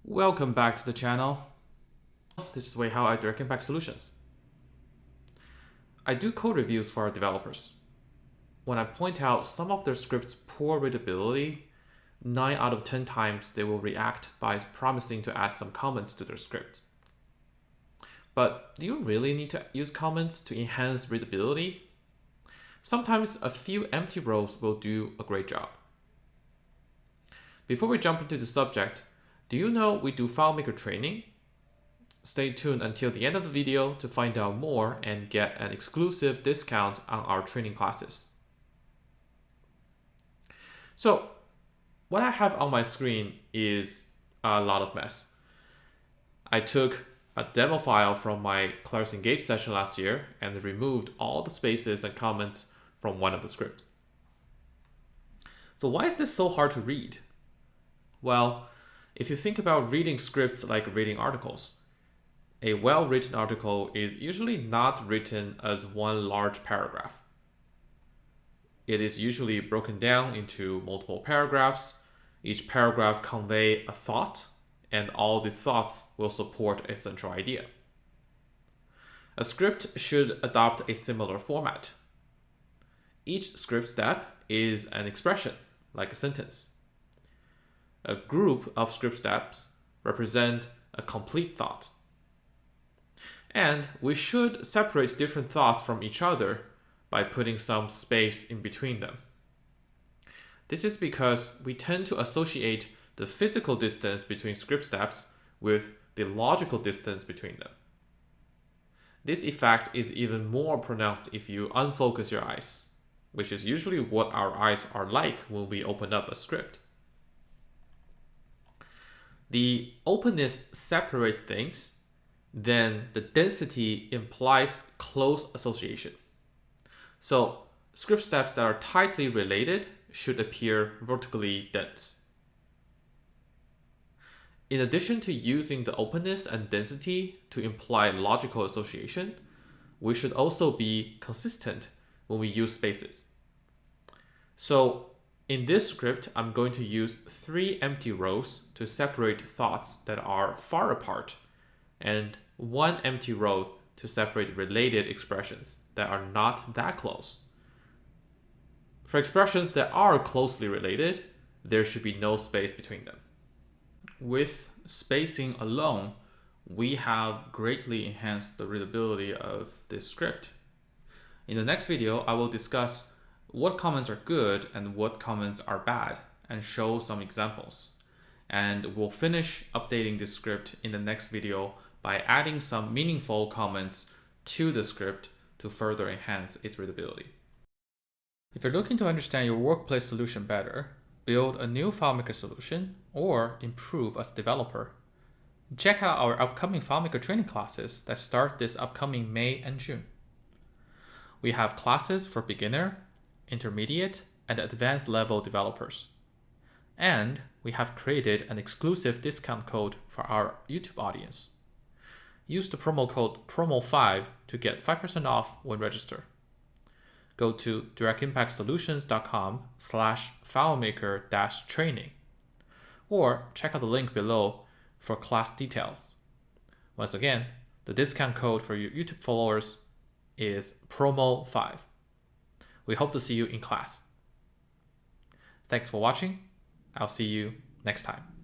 Welcome back to the channel. This is how I direct impact solutions. I do code reviews for our developers. When I point out some of their scripts' poor readability, 9 out of 10 times they will react by promising to add some comments to their script. But do you really need to use comments to enhance readability? Sometimes a few empty rows will do a great job. Before we jump into the subject, do you know we do FileMaker training? Stay tuned until the end of the video to find out more and get an exclusive discount on our training classes. So, what I have on my screen is a lot of mess. I took a demo file from my Claris Engage session last year and removed all the spaces and comments from one of the scripts. So why is this so hard to read? Well, if you think about reading scripts like reading articles, a well-written article is usually not written as one large paragraph. It is usually broken down into multiple paragraphs. Each paragraph conveys a thought, and all these thoughts will support a central idea. A script should adopt a similar format. Each script step is an expression, like a sentence. A group of script steps represent a complete thought. And we should separate different thoughts from each other by putting some space in between them. This is because we tend to associate the physical distance between script steps with the logical distance between them. This effect is even more pronounced if you unfocus your eyes, which is usually what our eyes are like when we open up a script. The openness separates things, then the density implies close association. So script steps that are tightly related should appear vertically dense. In addition to using the openness and density to imply logical association, we should also be consistent when we use spaces. So in this script, I'm going to use 3 empty rows to separate thoughts that are far apart and 1 empty row to separate related expressions that are not that close. For expressions that are closely related, there should be no space between them. With spacing alone, we have greatly enhanced the readability of this script. In the next video, I will discuss what comments are good and what comments are bad and show some examples. And we'll finish updating this script in the next video by adding some meaningful comments to the script to further enhance its readability. If you're looking to understand your workplace solution better, build a new FileMaker solution, or improve as a developer, check out our upcoming FileMaker training classes that start this upcoming May and June. We have classes for beginner, intermediate, and advanced level developers. And we have created an exclusive discount code for our YouTube audience. Use the promo code PROMO5 to get 5% off when register. Go to directimpactsolutions.com/FileMaker-training or check out the link below for class details. Once again, the discount code for your YouTube followers is PROMO5. We hope to see you in class. Thanks for watching. I'll see you next time.